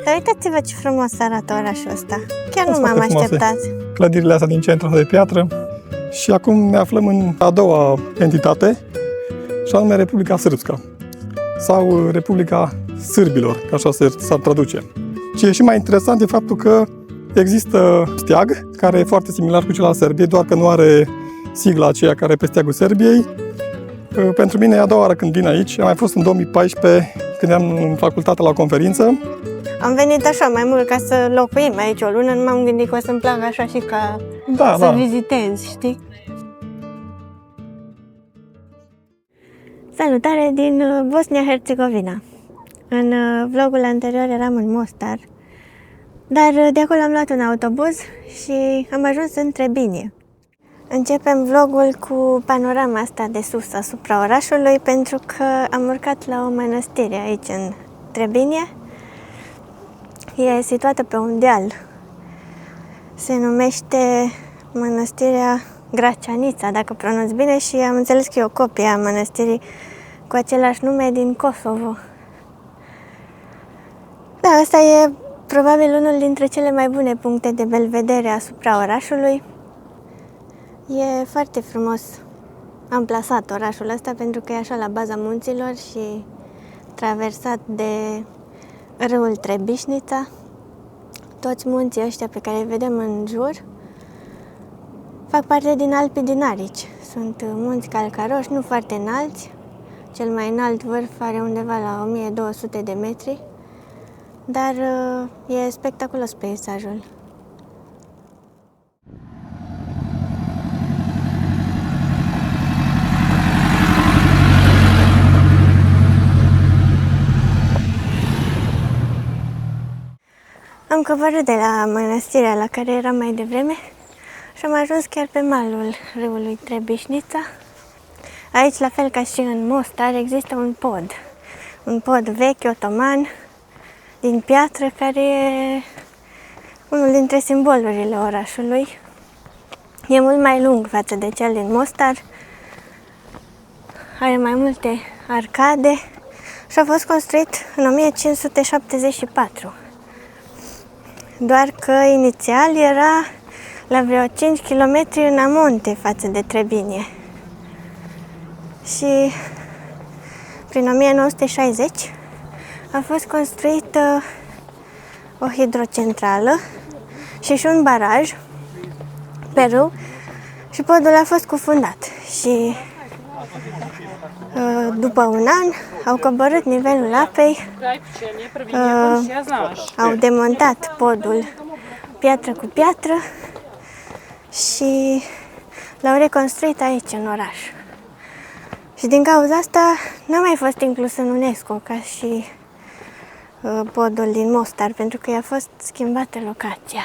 Dar uitați-vă ce frumos arată orașul ăsta. Chiar nu m-am așteptat. Clădirile astea din centru de piatră. Și acum ne aflăm în a doua entitate, și anume Republica Srpska. Sau Republica Sârbilor, ca așa s-ar traduce. Ce e și mai interesant e faptul că există steag, care e foarte similar cu cel al Serbiei, doar că nu are sigla aceea care e pe steagul Serbiei. Pentru mine e a doua oară când vin aici. Am mai fost în 2014, când eram în facultate la o conferință. Am venit așa mai mult ca să locuim aici o lună, nu m-am gândit că o să-mi placă așa și ca să vizitez, știi? Salutare din Bosnia-Herzegovina. În vlogul anterior eram în Mostar, dar de acolo am luat un autobuz și am ajuns în Trebinje. Începem vlogul cu panorama asta de sus asupra orașului, pentru că am urcat la o mănăstire aici în Trebinje. E situată pe un deal. Se numește Mănăstirea Gračanica, dacă pronunț bine, și am înțeles că e o copie a mănăstirii cu același nume din Kosovo. Da, asta e probabil unul dintre cele mai bune puncte de belvedere asupra orașului. E foarte frumos amplasat orașul ăsta, pentru că e așa la baza munților și traversat de râul Trebișnița. Toți munții ăștia pe care îi vedem în jur fac parte din Alpii Dinarici. Sunt munți calcaroși, nu foarte înalți. Cel mai înalt vârf are undeva la 1200 de metri, dar e spectaculos peisajul. Am coborât de la mănăstirea la care eram mai devreme și am ajuns chiar pe malul râului Trebișnița. Aici, la fel ca și în Mostar, există un pod vechi, otoman, din piatră, care e unul dintre simbolurile orașului. E mult mai lung față de cel din Mostar, are mai multe arcade și a fost construit în 1574. Doar că inițial era la vreo 5 km în amonte față de Trebinje. Și prin 1960 a fost construită o hidrocentrală și un baraj pe râu și podul a fost cufundat. Și după un an au coborât nivelul apei, au demontat podul piatră cu piatră și l-au reconstruit aici în oraș. Și din cauza asta n-a mai fost inclus în UNESCO ca și podul din Mostar, pentru că i-a fost schimbată locația.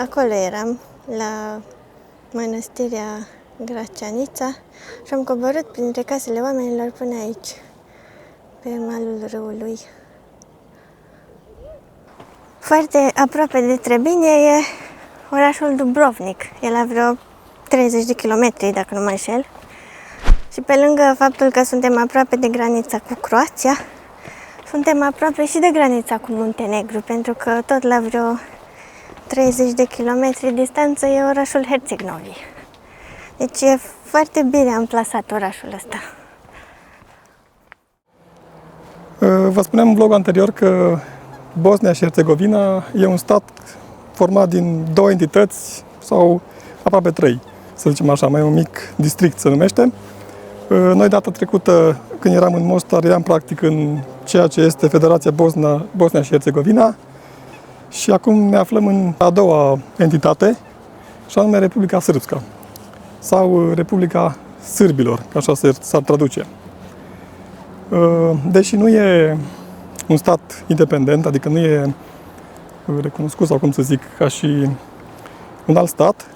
Acolo eram, la mănăstirea Gračanica, și am coborât printre casele oamenilor până aici, pe malul râului. Foarte aproape de Trebinje e orașul Dubrovnik. E la vreo 30 de kilometri, dacă nu mă înșel. Și pe lângă faptul că suntem aproape de granița cu Croația, suntem aproape și de granița cu Muntenegru, pentru că tot la vreo 30 de kilometri distanță e orașul Herceg-Novi. Deci e foarte bine amplasat orașul ăsta. Vă spuneam în vlogul anterior că Bosnia și Herțegovina e un stat format din două entități, sau aproape trei, să zicem așa, mai un mic district se numește. Noi data trecută, când eram în Mostar, eram practic în ceea ce este Federația Bosnia și Herțegovina, și acum ne aflăm în a doua entitate, și anume Republica Srpska, sau Republica Sârbilor, ca așa s-ar traduce. Deși nu e un stat independent, adică nu e recunoscut, sau cum să zic, ca și un alt stat,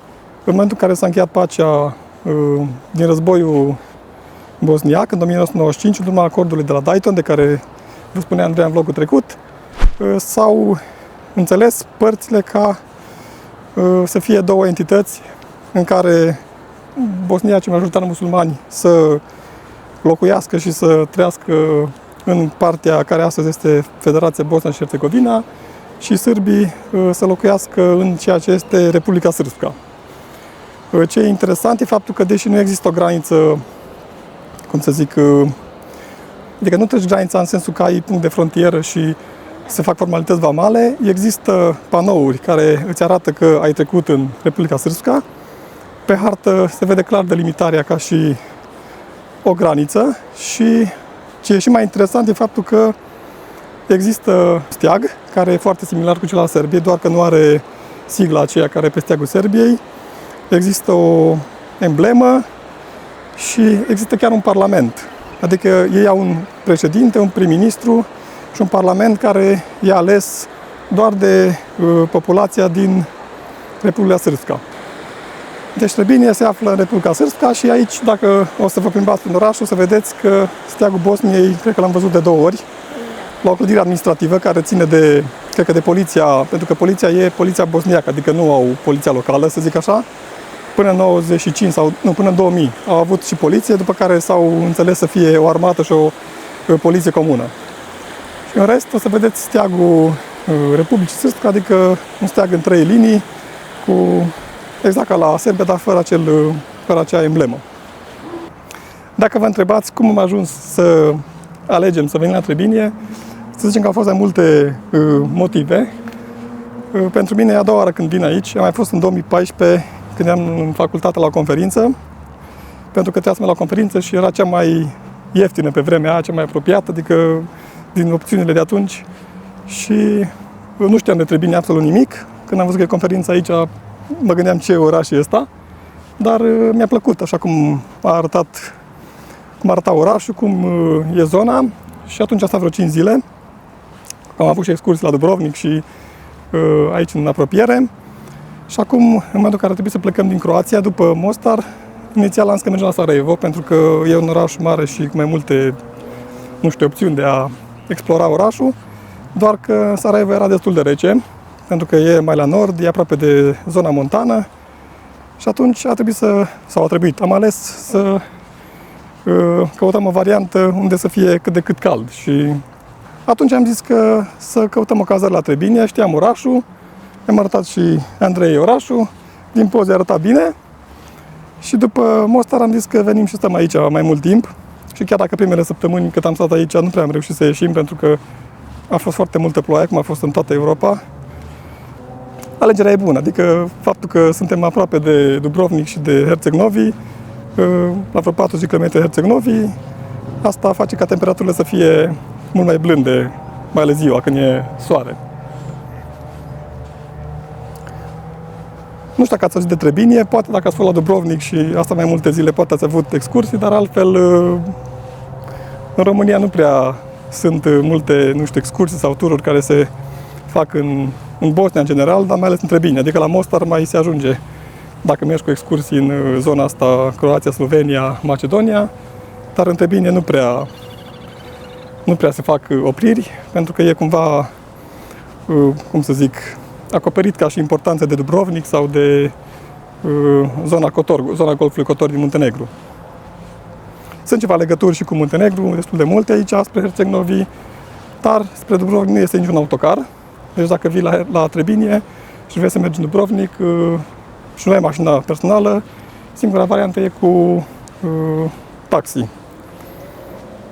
în momentul în care s-a încheiat pacea din războiul bosniac, în 1995, în urma acordului de la Dayton, de care vă spunea Andrei în vlogul trecut, s-au înțeles părțile ca să fie două entități în care bosniacii, majoritar musulmani, să locuiască și să trăiască în partea care astăzi este Federația Bosnia și Herțegovina și sârbii să locuiască în ceea ce este Republica Srpska. Ce e interesant e faptul că, deși nu există o graniță, cum să zic, adică nu treci granița în sensul că ai punct de frontieră și se fac formalități vamale, există panouri care îți arată că ai trecut în Republica Srpska. Pe hartă se vede clar delimitarea ca și o graniță și ce e și mai interesant e faptul că există steag, care e foarte similar cu cel al Serbiei, doar că nu are sigla aceea care e pe steagul Serbiei. Există o emblemă și există chiar un parlament. Adică ei au un președinte, un prim-ministru și un parlament care e ales doar de populația din Republica Srpska. Deci Trebinje se află în Republica Srpska și aici, dacă o să vă plimbați prin oraș, o să vedeți că steagul Bosniei, cred că l-am văzut de 2 ori, la o clădire administrativă care ține de, cred că de poliția, pentru că poliția e poliția bosniacă, adică nu au poliția locală, să zic așa. Până în 95 sau nu, până în 2000 au avut și poliție, după care s-au înțeles să fie o armată și o poliție comună. Și în rest o să vedeți steagul Republicii Srpska, adică un steag în 3 linii, cu exact ca la Serbia, dar fără acea emblemă. Dacă vă întrebați cum am ajuns să alegem să venim la Trebinje, să zicem că au fost mai multe motive. Pentru mine e a doua oară când vin aici. Am mai fost în 2014, când eram în facultate la o conferință, pentru că trebuia să merg la conferință și era cea mai ieftină pe vremea aia, cea mai apropiată, adică din opțiunile de atunci. Și nu știam de Trebinje absolut nimic. Când am văzut că e conferința aici, mă gândeam ce oraș e ăsta, dar mi-a plăcut, așa cum arăta orașul, cum e zona. Și atunci am stat vreo 5 zile. Am avut și excursii la Dubrovnik și aici în apropiere. Și acum, în momentul în care trebuie să plecăm din Croația, după Mostar, inițial am zis că mergem la Sarajevo, pentru că e un oraș mare și cu mai multe, nu știu, opțiuni de a explora orașul, doar că Sarajevo era destul de rece, pentru că e mai la nord, e aproape de zona montană și atunci am ales să căutăm o variantă unde să fie cât de cât cald. Și atunci am zis că să căutăm o cazare la Trebinje, știam orașul, am arătat și Andrei orașul, din poze arăta bine și după Mostar am zis că venim și stăm aici mai mult timp și chiar dacă primele săptămâni cât am stat aici nu prea am reușit să ieșim pentru că a fost foarte multă ploaie, cum a fost în toată Europa. Alegerea e bună, adică faptul că suntem aproape de Dubrovnik și de Herceg Novi, la vreo 40 km Herceg Novi, asta face ca temperaturile să fie mult mai blânde, mai ales ziua, când e soare. Nu știu dacă ați auzit de Trebinje, poate dacă ați fost la Dubrovnik și asta mai multe zile, poate ați avut excursii, dar altfel în România nu prea sunt multe, nu știu, excursii sau tururi care se fac în Bosnia în general, dar mai ales în Trebinje. Adică la Mostar mai se ajunge dacă mergi cu excursii în zona asta, Croația, Slovenia, Macedonia, dar în Trebinje nu prea se fac opriri, pentru că e cumva, cum să zic, acoperit ca și importanță de Dubrovnik sau de zona Golfului Kotor din Muntenegru. Sunt ceva legături și cu Muntenegru, destul de multe aici, spre Herceg Novi, dar spre Dubrovnik nu este niciun autocar. Deci dacă vii la Trebinje și vrei să mergi în Dubrovnik și nu ai mașina personală, singura variantă e cu taxi.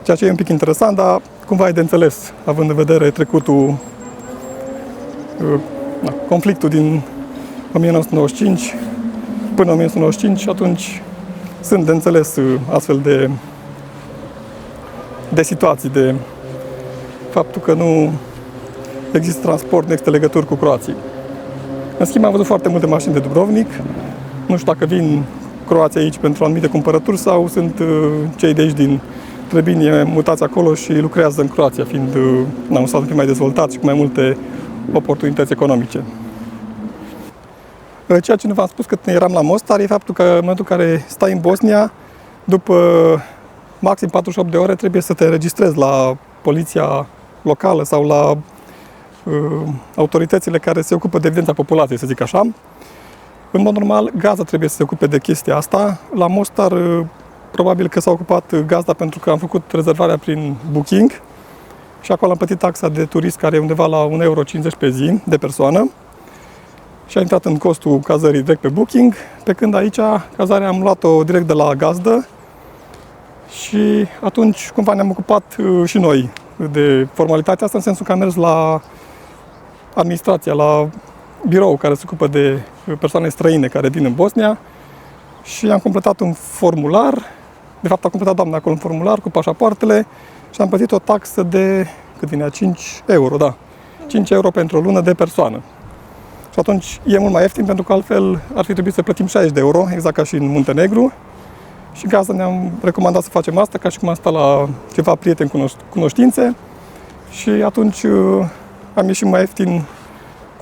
Ceea ce e un pic interesant, dar cumva e de înțeles, având în vedere trecutul, conflictul din 1995 până 1995 și atunci sunt de înțeles astfel de situații, de faptul că nu există transport, nu există legături cu croații. În schimb, am văzut foarte multe mașini de Dubrovnik. Nu știu dacă vin croații aici pentru anumite cumpărături sau sunt cei de aici din Trebinje mutați acolo și lucrează în Croația, fiind un stat mai dezvoltat și cu mai multe oportunități economice. Ceea ce nu v-am spus când eram la Mostar e faptul că în momentul în care stai în Bosnia, după maxim 48 de ore trebuie să te înregistrezi la poliția locală sau la autoritățile care se ocupă de evidența populației, să zic așa. În mod normal, Gaza trebuie să se ocupe de chestia asta. La Mostar probabil că s-a ocupat gazda pentru că am făcut rezervarea prin Booking și acolo am plătit taxa de turist care e undeva la 1,50 euro pe zi de persoană și a intrat în costul cazării direct pe Booking, pe când aici cazarea am luat-o direct de la gazdă și atunci cumva ne-am ocupat și noi de formalitatea asta, în sensul că am mers la administrația, la birou care se ocupă de persoane străine care vin în Bosnia și am completat un formular, de fapt a completat doamna acolo un formular cu pașapoartele și am plătit o taxă de, cât vine, 5 euro, da, 5 euro pentru o lună de persoană. Și atunci e mult mai ieftin pentru că altfel ar fi trebuit să plătim 60 de euro, exact ca și în Muntenegru. Și gazda ne-am recomandat să facem asta, ca și cum am stat la ceva prieteni cunoștințe și atunci am ieșit mai ieftin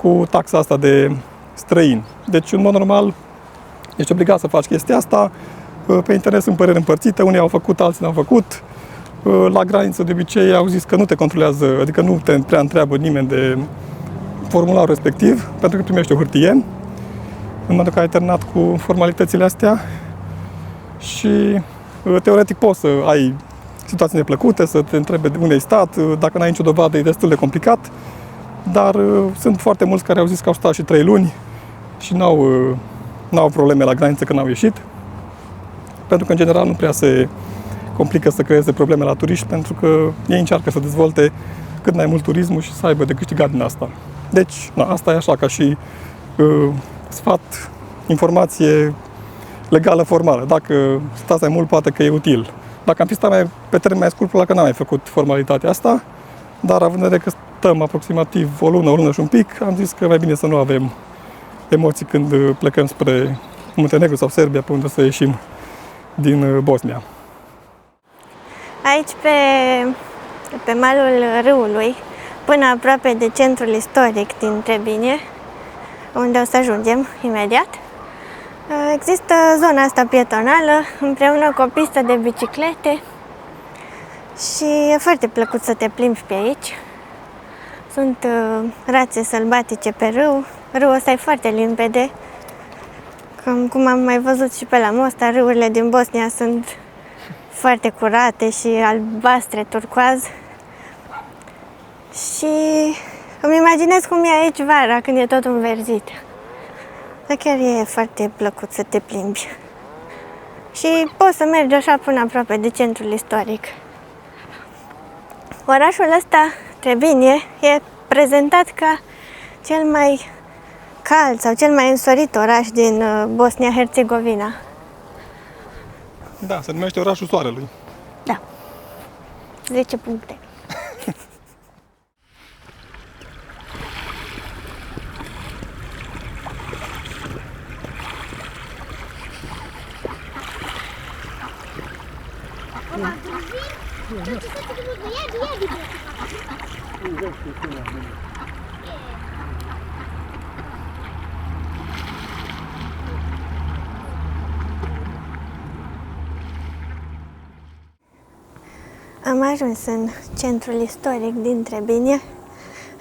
cu taxa asta de străini. Deci, în mod normal, ești obligat să faci chestia asta. Pe internet sunt păreri împărțite, unii au făcut, alții n-au făcut. La graniță, de obicei, au zis că nu te controlează, adică nu te prea întreabă nimeni de formularul respectiv, pentru că primești o hârtie. În momentul că ai terminat cu formalitățile astea și teoretic poți să ai situații neplăcute, să te întrebe de unde ai stat, dacă n-ai nicio dovadă e destul de complicat, dar sunt foarte mulți care au zis că au stat și 3 luni și n-au probleme la graniță că n-au ieșit, pentru că în general nu prea se complică să creeze probleme la turiști, pentru că ei încearcă să dezvolte cât mai mult turismul și să aibă de câștigat din asta. Deci, asta e așa, ca și sfat, informație legală formală. Dacă stați mai mult, poate că e util. Dacă am fi stat pe termen mai scurt, probabil că n-am mai făcut formalitatea asta, dar având în vedere că stăm aproximativ o lună și un pic, am zis că mai bine să nu avem emoții când plecăm spre Muntenegru sau Serbia, pe unde să ieșim din Bosnia. Aici, pe malul râului, până aproape de centrul istoric din Trebinje, unde o să ajungem imediat, există zona asta pietonală, împreună cu o pistă de biciclete și e foarte plăcut să te plimbi pe aici. Sunt rațe sălbatice pe râu, râul ăsta e foarte limpede, cum am mai văzut și pe la Mostar, râurile din Bosnia sunt foarte curate și albastre, turcoaz. Și îmi imaginez cum e aici vara, când e tot înverzit. Dar chiar e foarte plăcut să te plimbi. Și poți să mergi așa până aproape de centrul istoric. Orașul ăsta, Trebinje, e prezentat ca cel mai cald sau cel mai însorit oraș din Bosnia-Herzegovina. Da, se numește orașul soarelui. Da. 10 puncte. Am ajuns în centrul istoric din Trebinje.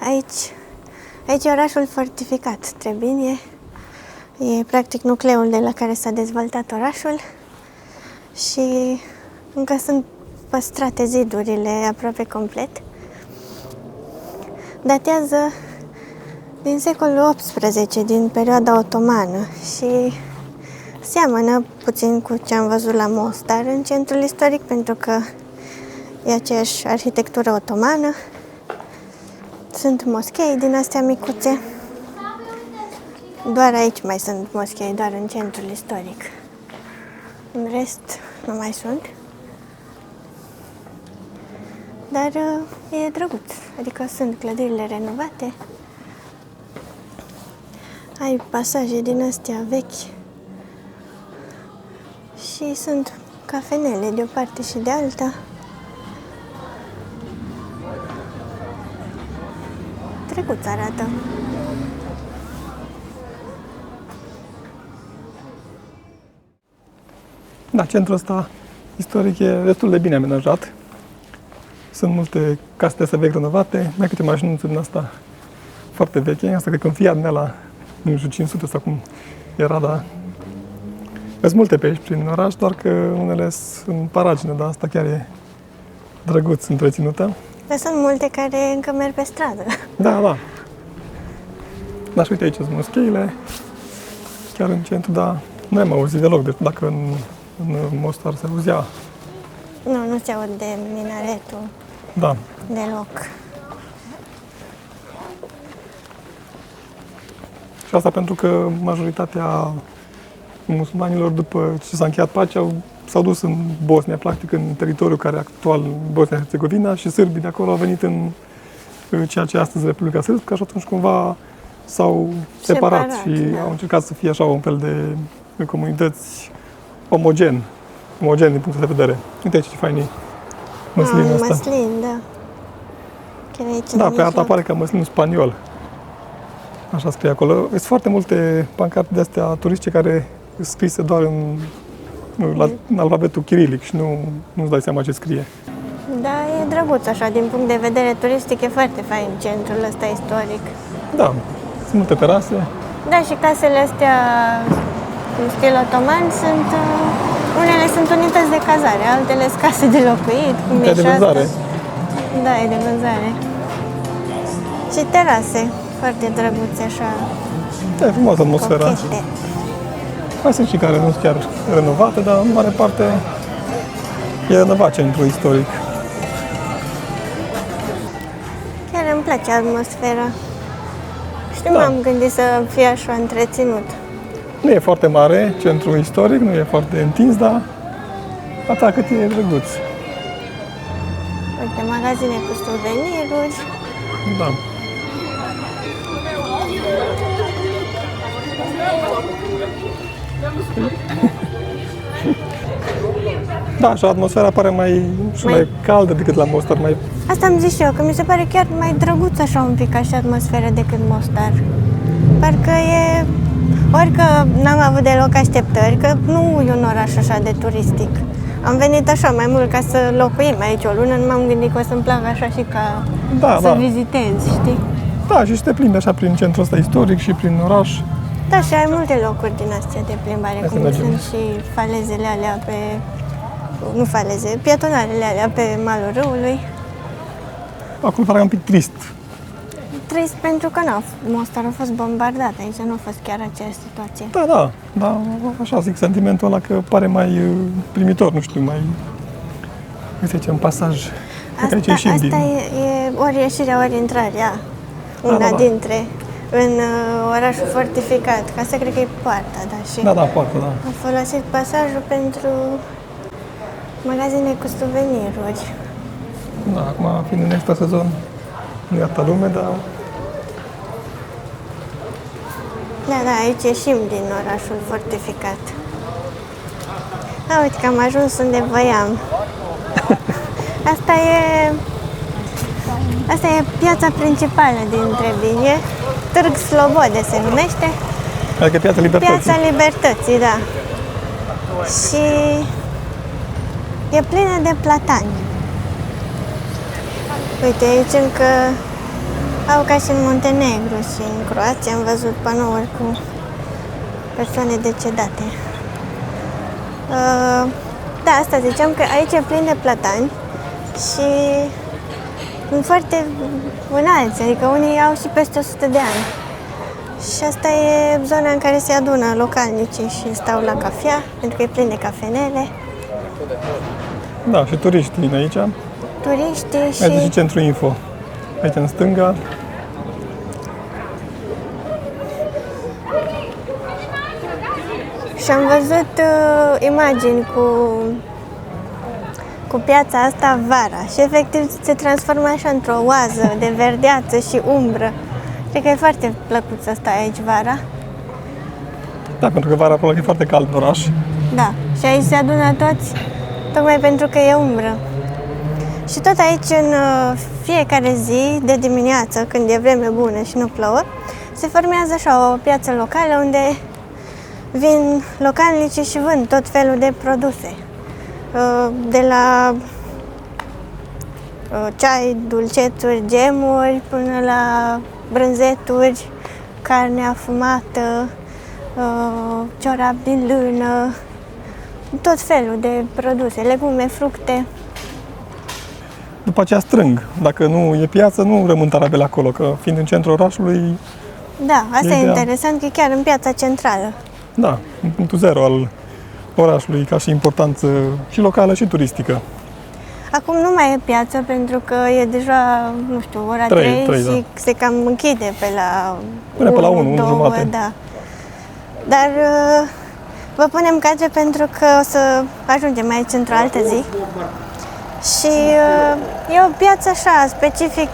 Aici e orașul fortificat Trebinje. E practic nucleul de la care s-a dezvoltat orașul și încă sunt păstrate zidurile aproape complet. Datează din secolul XVIII, din perioada otomană și seamănă puțin cu ce am văzut la Mostar în centrul istoric, pentru că e aceeași arhitectură otomană. Sunt moschei din astea micuțe. Doar aici mai sunt moschei, doar în centrul istoric. În rest nu mai sunt. Dar e drăguț, adică sunt clădirile renovate. Ai pasaje din astea vechi și sunt cafenele de o parte și de alta. Drăguț arată. Da, centrul ăsta istoric e destul de bine amenajat. Sunt multe case vechi renovate, mai câte mașinuțe din asta foarte veche. Asta cred că un Fiat din ăla, nu știu, 500 sau cum era, dar Sunt multe pe aici prin oraș, doar că unele sunt paragine, dar asta chiar e drăguț întreținută. Dar sunt multe care încă merg pe stradă. Da, da. Dar și uite aici sunt moscheile, chiar în centru, dar nu am auzit deloc. Deci dacă în Mostar se auzea, Nu se aude minaretul da. deloc. Și asta pentru că majoritatea musulmanilor, după ce s-a încheiat pacea, s-au dus în Bosnia, practic în teritoriul care e actual Bosnia-Herzegovina, și sârbii de acolo au venit în ceea ce e astăzi Republica Srpska și atunci cumva s-au separat și da. au încercat să fie așa un fel de comunități omogen din punctul de vedere. Uite aici ce fain e măslinul ăsta. Măslin, da. Chiar aici Da, în pe arta mijloc. apare ca măslinul spaniol. Așa scrie acolo. Sunt foarte multe pancarte de-astea turistice care sunt scrise doar în alfabetul chirilic și nu-ți dai seama ce scrie. Da, e drăguț așa, din punct de vedere turistic, e foarte fain centrul ăsta istoric. Da, sunt multe terase. Da, și casele astea în stil otoman sunt, unele sunt unități de cazare, altele sunt case de locuit, cum e de și asta. vânzare. Da, e de vânzare. Și terase, foarte drăguțe așa, Da, e frumoasă atmosfera. cochete. Mai sunt și care nu sunt chiar renovate, dar în mare parte e renovat centrul istoric. Chiar îmi place atmosfera. Și nu Da. m-am gândit să fie așa întreținut. Nu e foarte mare centrul istoric, nu e foarte întins, dar atât cât e drăguț. Uite, magazine cu suveniruri. Da. Da, și atmosfera pare mai caldă decât la Mostar, mai... Asta am zis și eu, că mi se pare chiar mai drăguț așa un pic ca și atmosferă decât Mostar. Parcă e... Orică n-am avut deloc așteptări, că nu e un oraș așa de turistic. Am venit așa mai mult ca să locuim aici o lună, nu m-am gândit că o să-mi placă așa și ca să vizitez, știi? Da, și să te plimbi așa prin centrul ăsta istoric și prin oraș. Da, și ai multe locuri din astea de plimbare, Hai să cum mergem. sunt și falezele alea pe... Nu faleze, pietonarele alea pe malul râului. Acolo pare un pic trist. Trist pentru că Mostar a fost bombardat, aici nu a fost chiar aceeași situație. Da, așa zic, sentimentul ăla că pare mai primitor, nu știu, mai... Uite aici un pasaj. Cred că aici ieșim Asta din... e ori ieșirea, ori intrarea, una da. dintre, în orașul fortificat, că asta cred că e poarta, da, și Da, poartă, da. am folosit pasajul pentru magazine cu suveniruri. Da, acum, fiind în extra sezon, nu e atâta lume, dar... Da, aici ieșim din orașul fortificat. Uite că am ajuns unde voiam. Asta e piața principală din Trebinje. Târg Slobode se numește. Adică Piața Libertății. Piața Libertății, da. Și e plină de platani. Uite, aici încă au ca și în Muntenegru și în Croația am văzut panouri cu persoane decedate. Da, asta ziceam că aici e plin de platani și sunt foarte înalți, adică unii au și peste 100 de ani. Și asta e zona în care se adună localnicii și stau la cafea, pentru că e plin de cafenele. Da, și turiști din aici. Turiștii Aici și și... centrul info. Aici în stânga. Și am văzut imagini cu piața asta vara și efectiv se transformă așa într-o oază de verdeață și umbră. Cred că e foarte plăcut să stai aici vara. Da, pentru că vara acolo e foarte cald în oraș. Da, și aici se adună toți, tocmai pentru că e umbră. Și tot aici, în fiecare zi de dimineață, când e vreme bună și nu plouă, se formează așa o piață locală unde vin localnicii și vând tot felul de produse. De la ceai, dulcețuri, gemuri, până la brânzeturi, carne afumată, ciorap din lână, tot felul de produse, legume, fructe. După aceea strâng. Dacă nu e piață, nu rămân tarabele acolo, că fiind în centrul orașului, Da, asta e ideea. interesant, că e chiar în piața centrală. da, în punctul zero al orașului, ca și importanță și locală și turistică. Acum nu mai e piață pentru că e deja, nu știu, ora 3 Trei, și da. se cam închide pe la Până pe la 1, 2, 1:30. da. Dar vă punem cadre pentru că o să ajungem aici într-o altă zi. Și e o piață așa, specific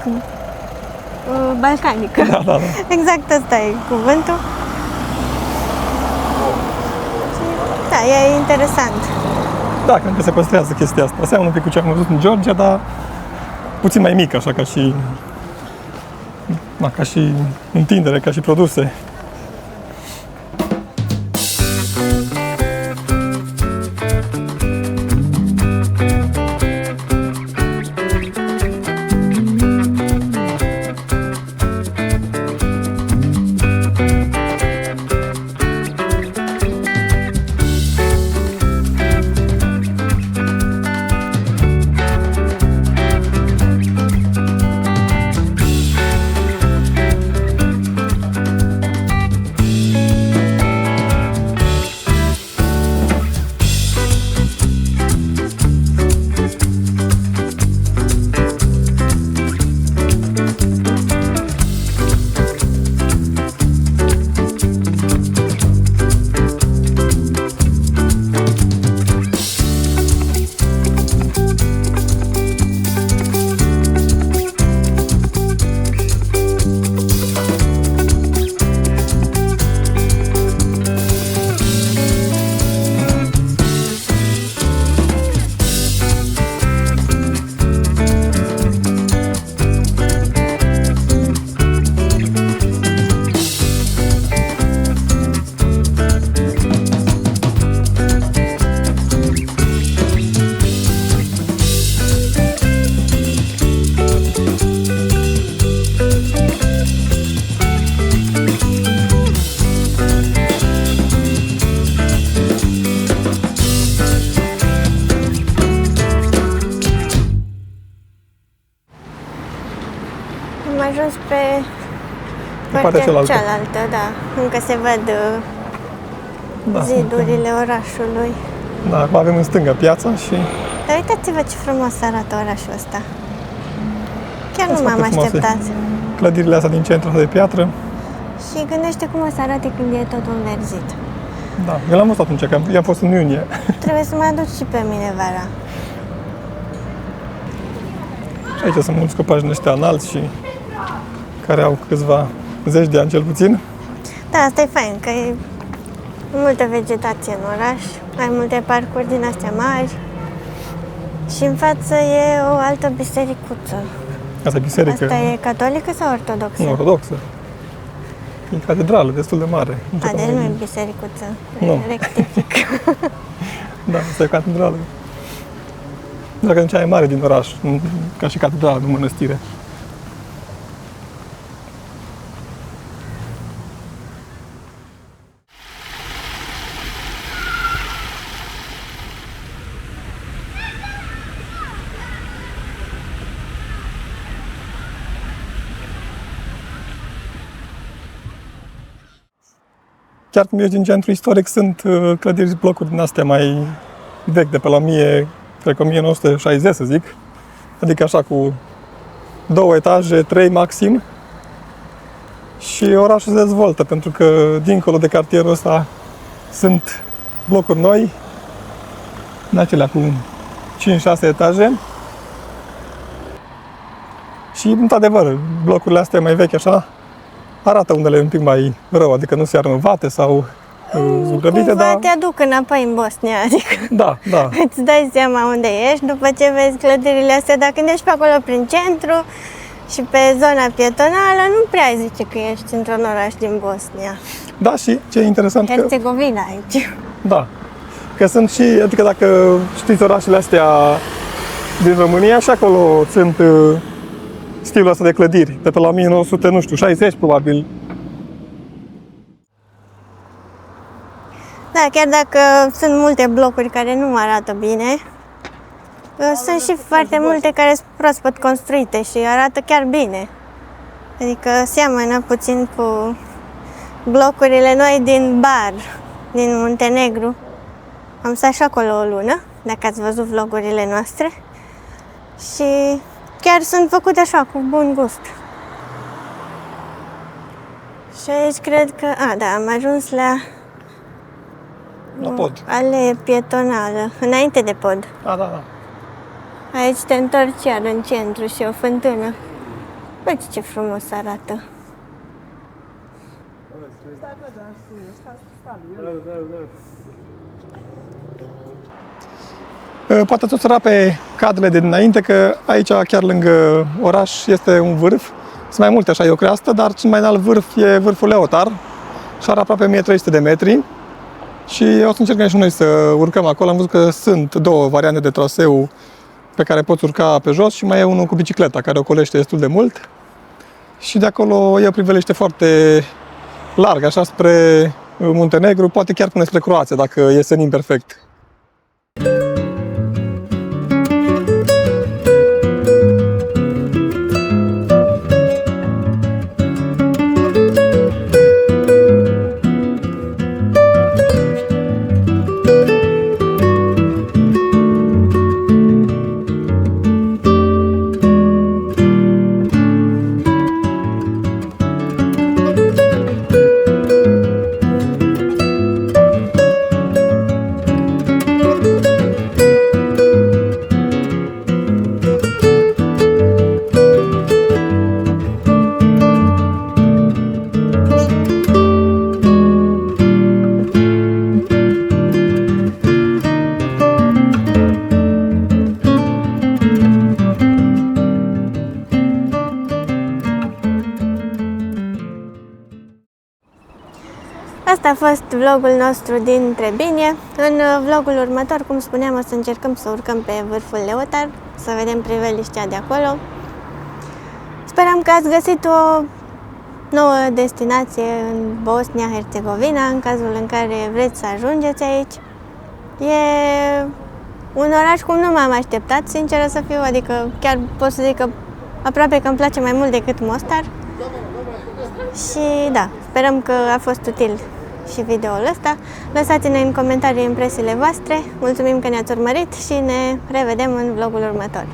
balcanică. Da, da, da. Exact ăsta e cuvântul. Și, da, e interesant. Da, cred că se păstrează chestia asta. Seamănă un pic cu ce am văzut în Georgia, dar puțin mai mic, așa, ca și întindere, ca și produse. Am ajuns pe partea cealaltă. da. Încă se văd Da, zidurile orașului. Da, acum avem în stânga piața și Dar uitați-vă ce frumos arată orașul ăsta. Chiar nu Sunt m-am foarte frumoase. așteptat. clădirile astea din centru de piatră. Și gândește cum o să arate când e totul înverzit. Da, eu l-am văzut atunci, că i-am fost în iunie. Trebuie să mă aduc și pe mine vara. Și aici sunt mulți copaci din ăștia înalți și care au câțiva zeci de ani cel puțin. Da, asta e fain, că e multă vegetație în oraș, ai multe parcuri din astea mari și în față e o altă bisericuță. Asta e biserică Asta e catolică sau ortodoxă? nu, ortodoxă. E catedrală destul de mare. Nu știu A, deci cum nu e. e bisericuță, Nu. rectific. Da, asta e o catedrală. Dacă nu cea mai mare din oraș, ca și catedrală, nu mănăstire. Chiar când mergi în centru istoric, sunt clădiri, blocuri din astea mai vechi, de pe la 1960, să zic. Adică așa cu 2 etaje, 3 maxim. Și orașul se dezvoltă, pentru că dincolo de cartierul ăsta sunt blocuri noi, în acelea cu 5-6 etaje. Și, într-adevăr, blocurile astea mai vechi, așa, arată unele un pic mai rău, adică nu se renovate sau zugrăvite, Cumva dar... te aduc înapoi în Bosnia, adică Da, da. îți dai seama unde ești după ce vezi clădirile astea, dar când ești pe acolo prin centru și pe zona pietonală, nu prea ai zice că ești într-un oraș din Bosnia. Da, și ce e interesant că... Herțegovina aici. Da. Că sunt și, adică dacă știți orașele astea din România, și acolo sunt stilul ăsta de clădiri, de pe la 1960 probabil. Da, chiar dacă sunt multe blocuri care nu arată bine, sunt și foarte multe care sunt proaspăt construite și arată chiar bine. Adică seamănă puțin cu blocurile noi din Bar, din Muntenegru. Am stat și acolo o lună, dacă ați văzut vlogurile noastre. Și chiar sunt făcute așa, cu bun gust. Și aici cred că... da, am ajuns la pod. Alee pietonală, înainte de pod. Da. Aici te întorci iar în centru și o fântână. Uite ce frumos arată. Poate ați observat pe cadrele de dinainte că aici, chiar lângă oraș, este un vârf. Sunt mai multe, așa, e o creastă, dar cel mai înalt vârf e vârful Leotar și are aproape 1300 de metri. Și o să încercăm și noi să urcăm acolo. Am văzut că sunt două variante de traseu pe care poți urca pe jos și mai e unul cu bicicleta, care ocolește destul de mult. Și de acolo e o priveliște foarte largă, așa, spre Muntenegru, poate chiar până spre Croația, dacă e senin perfect. Asta a fost vlogul nostru din Trebinje. În vlogul următor, cum spuneam, o să încercăm să urcăm pe vârful Leotar, să vedem priveliștea de acolo. Sperăm că ați găsit o nouă destinație în Bosnia-Herzegovina, în cazul în care vreți să ajungeți aici. E un oraș cum nu m-am așteptat, sinceră să fiu, adică chiar pot să zic că aproape că îmi place mai mult decât Mostar. Și da, sperăm că a fost util și videoul ăsta. Lăsați-ne în comentarii impresiile voastre. Mulțumim că ne-ați urmărit și ne revedem în vlogul următor.